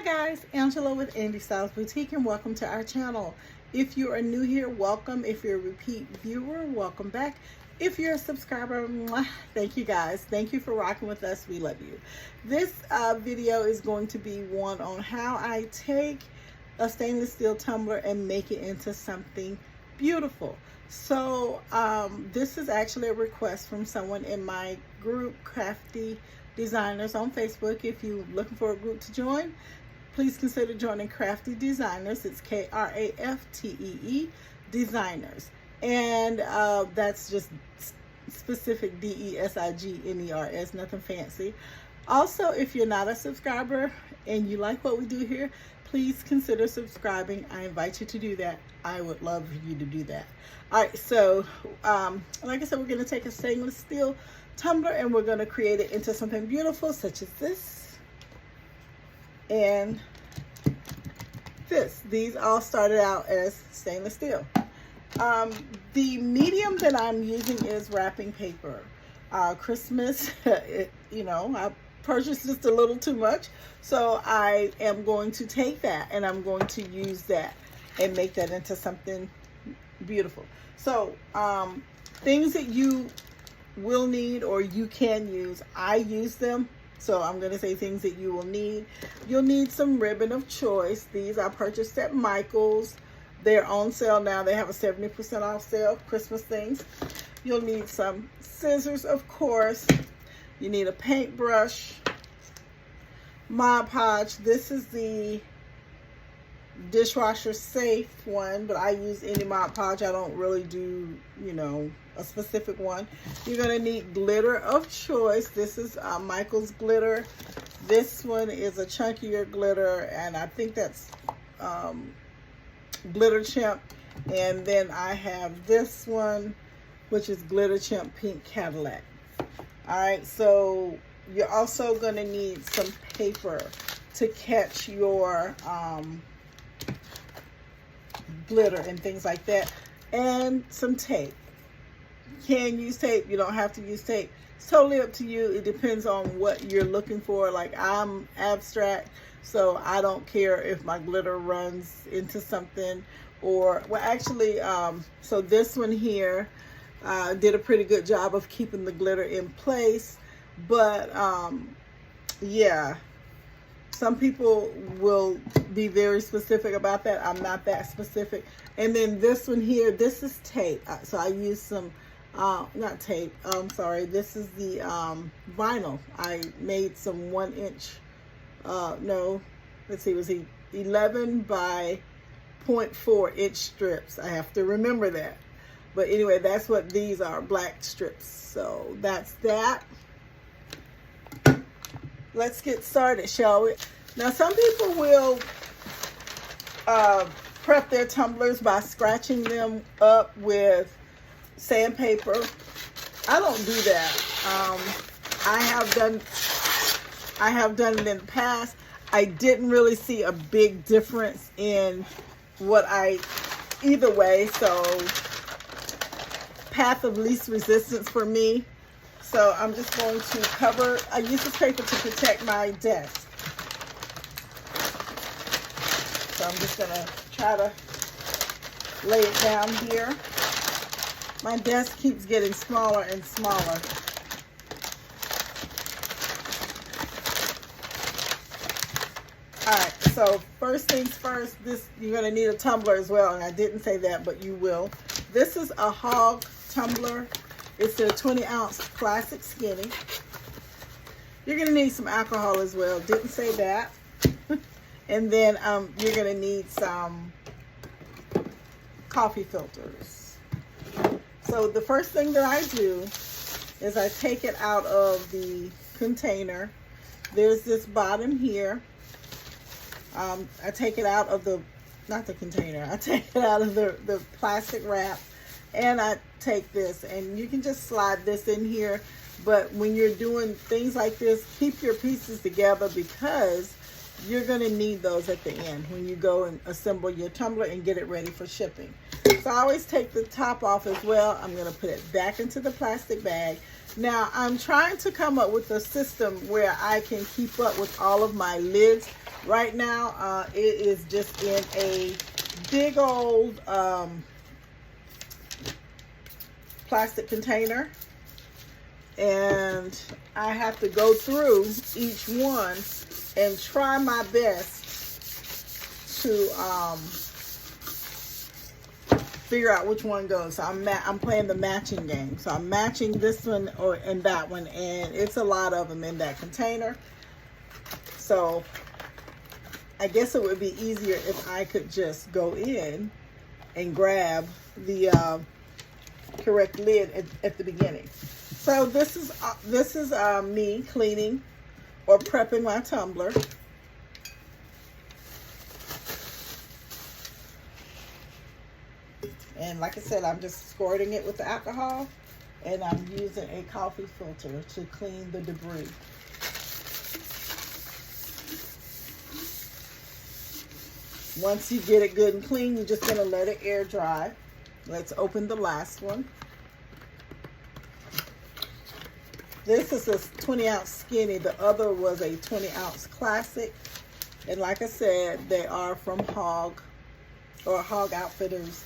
guys, Angela with Andy Styles Boutique, and welcome to our channel. If you are new here, welcome. If you're a repeat viewer, welcome back. If you're a subscriber, mwah, thank you guys. Thank you for rocking with us. We love you. This video is going to be one on how I take a stainless steel tumbler and make it into something beautiful. So this is actually a request from someone in my group, Crafty Designers, on Facebook. If you're looking for a group to join, please consider joining Crafty Designers. It's Kraftee Designers, and that's just specific DESIGNERS, nothing fancy. Also, if you're not a subscriber and you like what we do here, please consider subscribing. I invite you to do that. I would love for you to do that. All right, so like I said, we're going to take a stainless steel tumbler and we're going to create it into something beautiful, such as this and this. These all started out as stainless steel. The medium that I'm using is wrapping paper. Christmas, I purchased just a little too much, so I am going to take that and I'm going to use that and make that into something beautiful. So things that you will need or you can use, I use them. So I'm going to say things that you will need. You'll need some ribbon of choice. These I purchased at Michael's. They're on sale now. They have a 70% off sale, Christmas things. You'll need some scissors, of course. You need a paintbrush, Mod Podge. This is the dishwasher safe one, but I use any Mod Podge. I don't really do, a specific one. You're going to need glitter of choice. This is Michael's glitter. This one is a chunkier glitter, and I think that's Glitter Chimp. And then I have this one, which is Glitter Chimp Pink Cadillac. All right, so you're also going to need some paper to catch your glitter and things like that, and some tape. You can use tape, you don't have to use tape. It's totally up to you. It depends on what you're looking for. Like, I'm abstract, so I don't care if my glitter runs into something, or, well, actually, so this one here did a pretty good job of keeping the glitter in place, but yeah, some people will be very specific about that. I'm not that specific. And then this one here, this is tape. So I used some, not tape, sorry. This is the vinyl. I made some 1 inch, no, let's see, was he 11 by 0.4 inch strips. I have to remember that. But anyway, that's what these are, black strips. So that's that. Let's get started, shall we? Now, some people will prep their tumblers by scratching them up with sandpaper. I don't do that. I have done it in the past. I didn't really see a big difference in either way. So, path of least resistance for me. So I'm just going to cover, I use this paper to protect my desk. So I'm just gonna try to lay it down here. My desk keeps getting smaller and smaller. All right, so first things first, you're gonna need a tumbler as well, and I didn't say that, but you will. This is a Hog tumbler. It's a 20-ounce plastic skinny. You're going to need some alcohol as well. Didn't say that. And then you're going to need some coffee filters. So the first thing that I do is I take it out of the container. There's this bottom here. I take it out of not the container. I take it out of the plastic wrap. And I take this, and you can just slide this in here. But when you're doing things like this, keep your pieces together, because you're going to need those at the end when you go and assemble your tumbler and get it ready for shipping. So I always take the top off as well. I'm going to put it back into the plastic bag. Now, I'm trying to come up with a system where I can keep up with all of my lids. Right now, it is just in a big old plastic container. And I have to go through each one and try my best to figure out which one goes. So I'm playing the matching game. So I'm matching this one and that one, and it's a lot of them in that container. So I guess it would be easier if I could just go in and grab the correct lid at the beginning. So this is me cleaning or prepping my tumbler. And like I said, I'm just squirting it with the alcohol, and I'm using a coffee filter to clean the debris. Once you get it good and clean, you're just going to let it air dry. Let's open the last one. This is a 20-ounce skinny. The other was a 20-ounce classic. And like I said, they are from Hog or Hog Outfitters.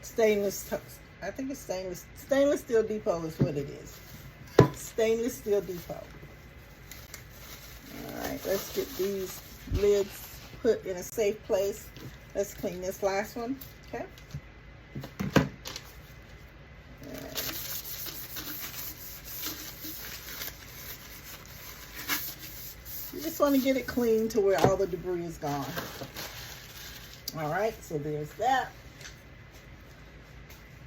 Stainless, I think it's Stainless Steel Depot is what it is. Stainless Steel Depot. All right, let's get these lids put in a safe place. Let's clean this last one, okay? You just want to get it clean to where all the debris is gone. All right, so there's that.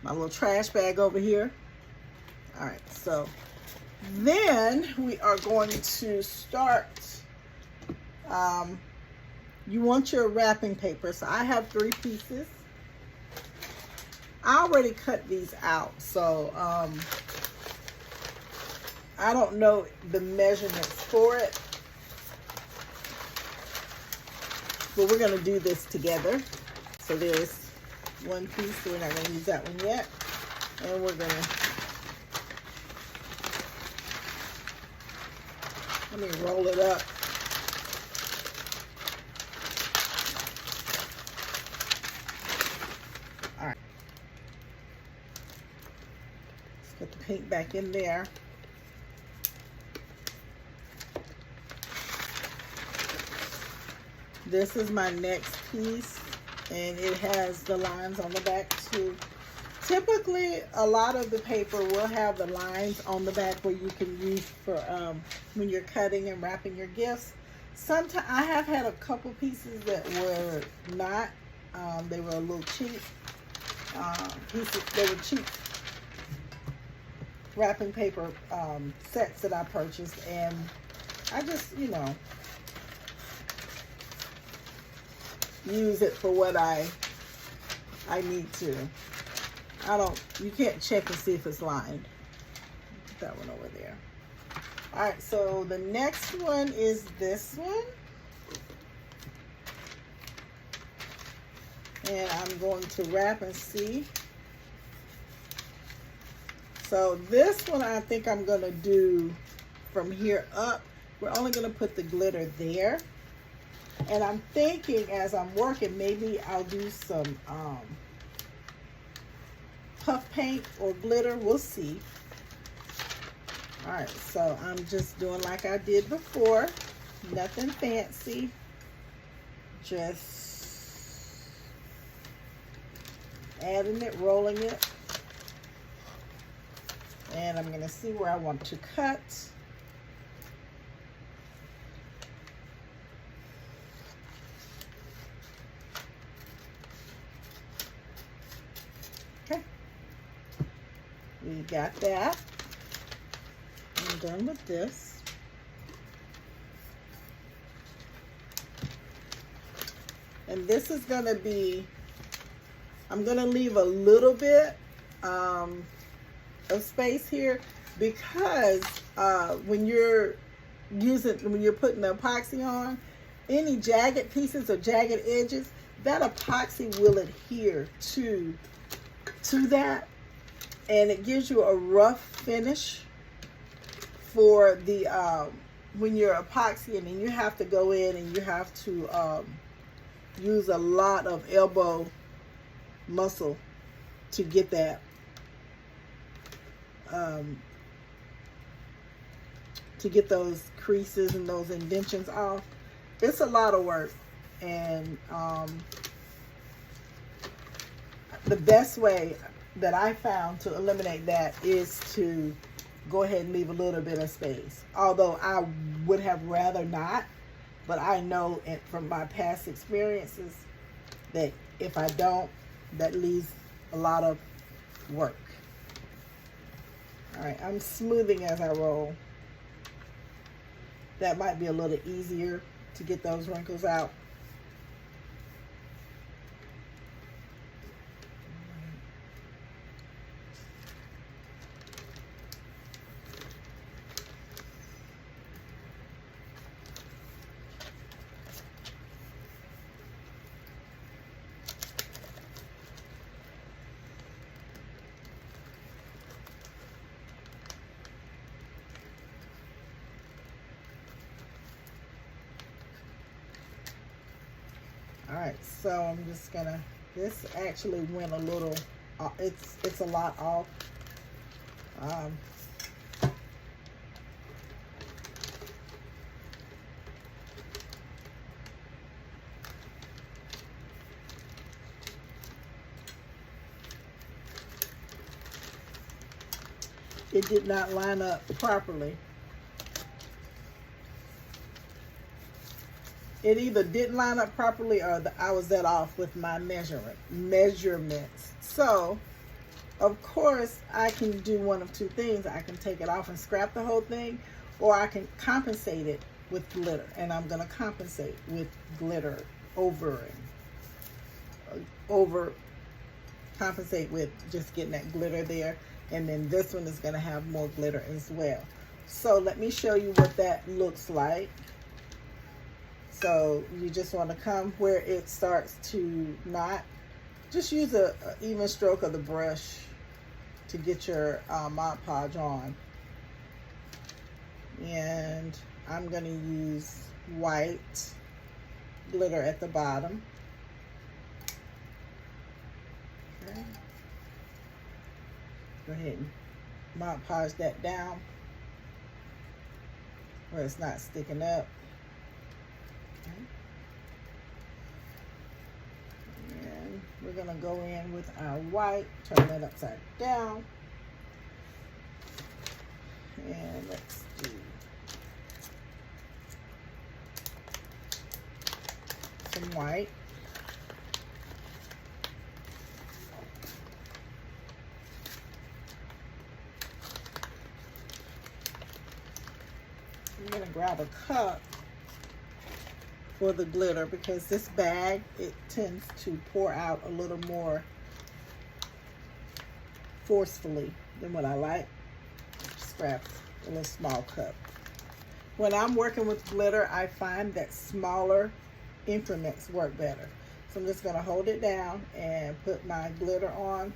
My little trash bag over here. All right, so then we are going to start. You want your wrapping paper. So I have 3 pieces. I already cut these out, so I don't know the measurements for it. But we're going to do this together. So there's 1 piece, so we're not going to use that one yet. And we're going to, let me roll it up. All right. Let's put the paint back in there. This is my next piece, and it has the lines on the back too. Typically, a lot of the paper will have the lines on the back where you can use for when you're cutting and wrapping your gifts. Sometimes I have had a couple pieces that were not. They were a little cheap pieces. They were cheap wrapping paper sets that I purchased, and I just, you know, use it for what I need to. You can't check and see if it's lined. Put that one over there. All right, so the next one is this one. And I'm going to wrap and see. So this one I think I'm gonna do from here up. We're only gonna put the glitter there. And I'm thinking as I'm working, maybe I'll do some puff paint or glitter. We'll see. All right, so I'm just doing like I did before. Nothing fancy. Just adding it, rolling it. And I'm going to see where I want to cut. We got that. I'm done with this. And this is going to be, I'm going to leave a little bit of space here because when you're putting the epoxy on, any jagged pieces or jagged edges, that epoxy will adhere to to that, and it gives you a rough finish for the when you're epoxying, and you have to go in and you have to use a lot of elbow muscle to get that to get those creases and those indentions off. It's a lot of work, and the best way that I found to eliminate that is to go ahead and leave a little bit of space. Although I would have rather not, but I know from my past experiences that if I don't, that leaves a lot of work. All right, I'm smoothing as I roll. That might be a little easier to get those wrinkles out. All right, so I'm just gonna, this actually went a little, it's a lot off. It did not line up properly. It either didn't line up properly or I was that off with my measurements. So, of course, I can do one of two things. I can take it off and scrap the whole thing, or I can compensate it with glitter. And I'm going to compensate with glitter compensate with just getting that glitter there. And then this one is going to have more glitter as well. So let me show you what that looks like. So you just want to come where it starts to knot. Just use a even stroke of the brush to get your Mod Podge on. And I'm going to use white glitter at the bottom. Okay. Go ahead and Mod Podge that down where it's not sticking up. Okay. And we're going to go in with our white, turn that upside down. And let's do some white. I'm going to grab a cup for the glitter because this bag, it tends to pour out a little more forcefully than what I like. Just grab a little small cup. When I'm working with glitter, I find that smaller increments work better. So I'm just going to hold it down and put my glitter on.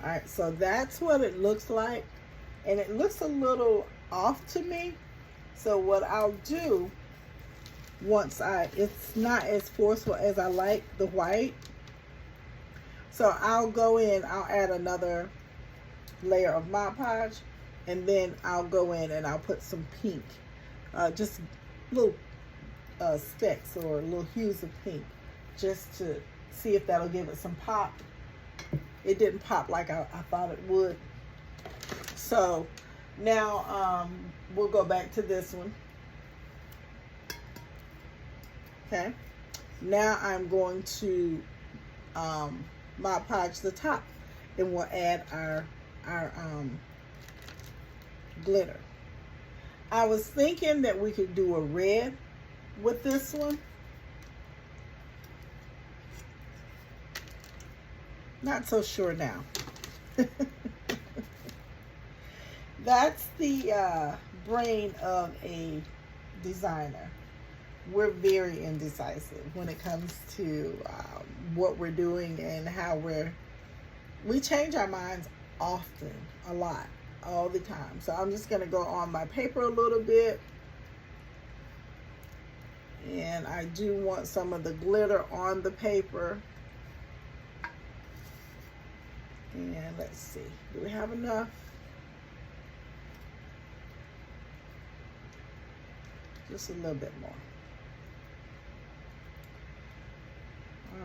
All right, so that's what it looks like, and it looks a little off to me. So what I'll do once it's not as forceful as I like the white, so I'll go in, I'll add another layer of Mod Podge, and then I'll go in and I'll put some pink, just little specks or little hues of pink, just to see if that'll give it some pop. It didn't pop like I thought it would. So now we'll go back to this one. Okay. Now I'm going to Mod Podge the top, and we'll add our glitter. I was thinking that we could do a red with this one. Not so sure now. That's the brain of a designer. We're very indecisive when it comes to what we're doing and how we change our minds often, a lot, all the time. So I'm just going to go on my paper a little bit. And I do want some of the glitter on the paper. And let's see, do we have enough? Just a little bit more.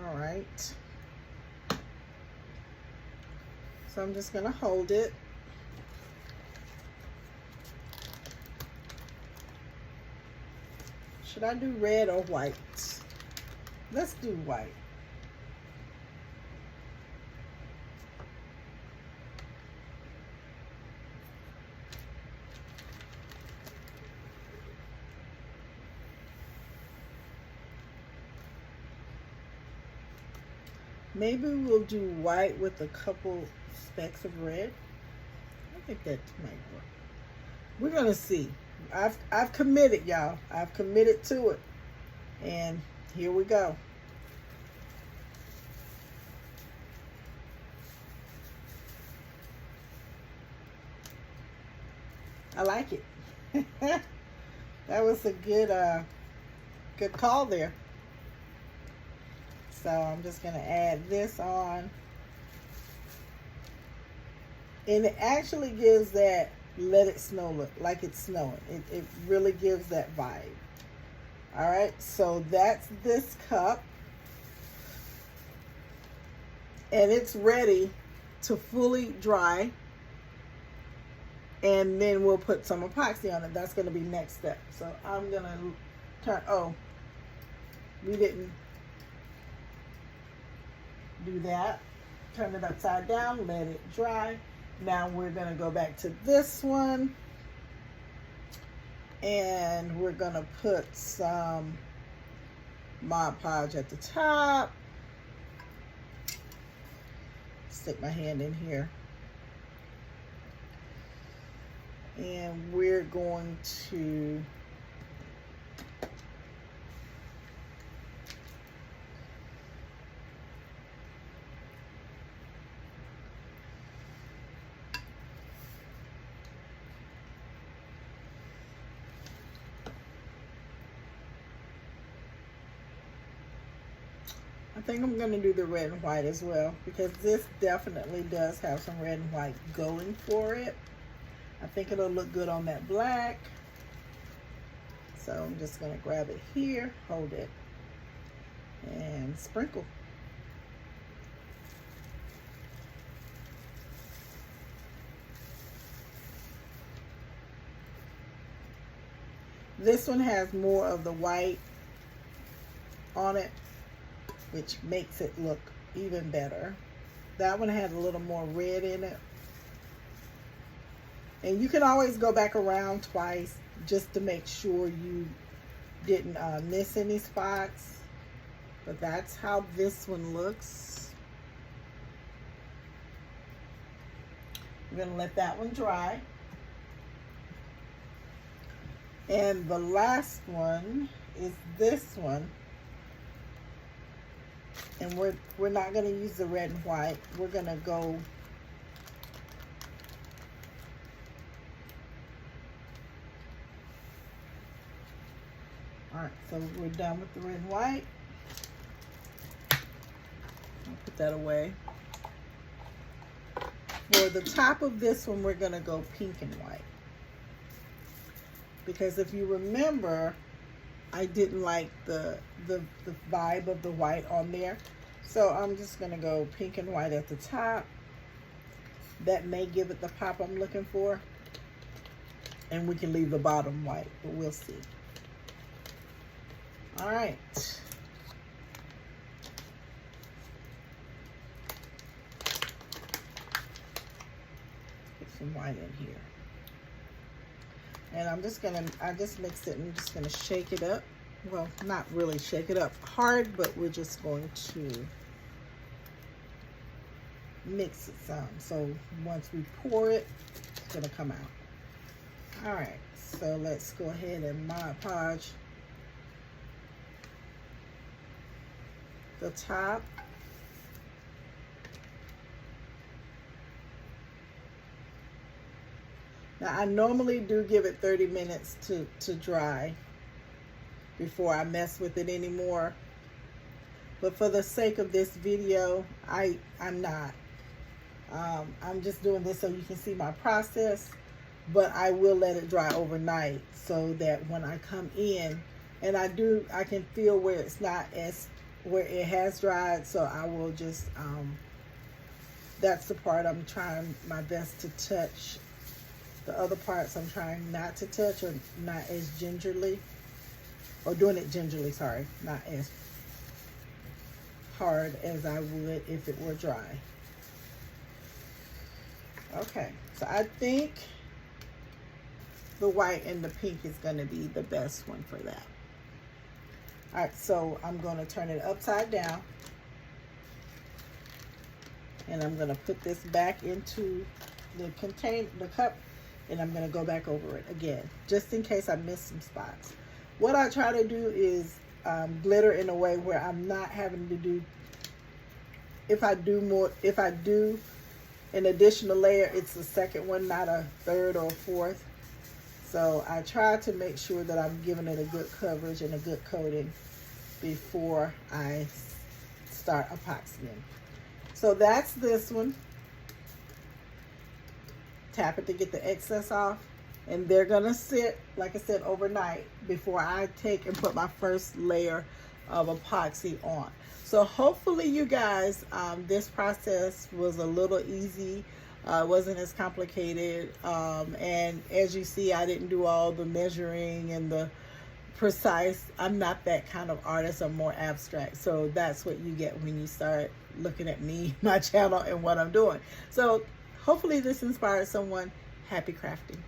All right. So I'm just gonna hold it. Should I do red or white? Let's do white. Maybe we'll do white with a couple specks of red. I think that might work. We're gonna see. I've committed, y'all. I've committed to it. And here we go. I like it. That was a good call there. So I'm just going to add this on. And it actually gives that let it snow look, like it's snowing. It really gives that vibe. All right, so that's this cup. And it's ready to fully dry. And then we'll put some epoxy on it. That's going to be next step. So I'm going to turn, oh, we didn't do that. Turn it upside down, let it dry. Now we're going to go back to this one. And we're going to put some Mod Podge at the top. Stick my hand in here. And we're going to I think I'm going to do the red and white as well, because this definitely does have some red and white going for it. I think it'll look good on that black. So I'm just going to grab it here, hold it, and sprinkle. This one has more of the white on it, which makes it look even better. That one has a little more red in it. And you can always go back around twice just to make sure you didn't miss any spots. But that's how this one looks. We're gonna let that one dry. And the last one is this one. And we're not gonna use the red and white. We're gonna go all right, so we're done with the red and white. I'll put that away. For the top of this one, we're gonna go pink and white. Because if you remember, I didn't like the vibe of the white on there. So I'm just gonna go pink and white at the top. That may give it the pop I'm looking for. And we can leave the bottom white, but we'll see. All right. some white in here. And I just mixed it and I'm just gonna shake it up. Well, not really shake it up hard, but we're just going to mix it some. So once we pour it, it's gonna come out. All right, so let's go ahead and Mod Podge the top. Now I normally do give it 30 minutes to dry before I mess with it anymore. But for the sake of this video, I'm not. I'm just doing this so you can see my process, but I will let it dry overnight so that when I come in, and I can feel where it's not where it has dried, so I will just, that's the part I'm trying my best to touch. The other parts I'm trying not to touch, or not as gingerly, or doing it gingerly, sorry, not as hard as I would if it were dry. Okay, so I think the white and the pink is going to be the best one for that. All right, so I'm going to turn it upside down, and I'm going to put this back into the cup, and I'm going to go back over it again, just in case I miss some spots. What I try to do is glitter in a way where I'm not having to do, if I do an additional layer, it's the second one, not a third or fourth. So I try to make sure that I'm giving it a good coverage and a good coating before I start epoxying. So that's this one. Tap it to get the excess off. And they're gonna sit, like I said, overnight before I take and put my first layer of epoxy on. So hopefully you guys, this process was a little easy. Wasn't as complicated. And as you see, I didn't do all the measuring and the precise. I'm not that kind of artist. I'm more abstract. So that's what you get when you start looking at me, my channel, and what I'm doing. So hopefully this inspired someone. Happy crafting.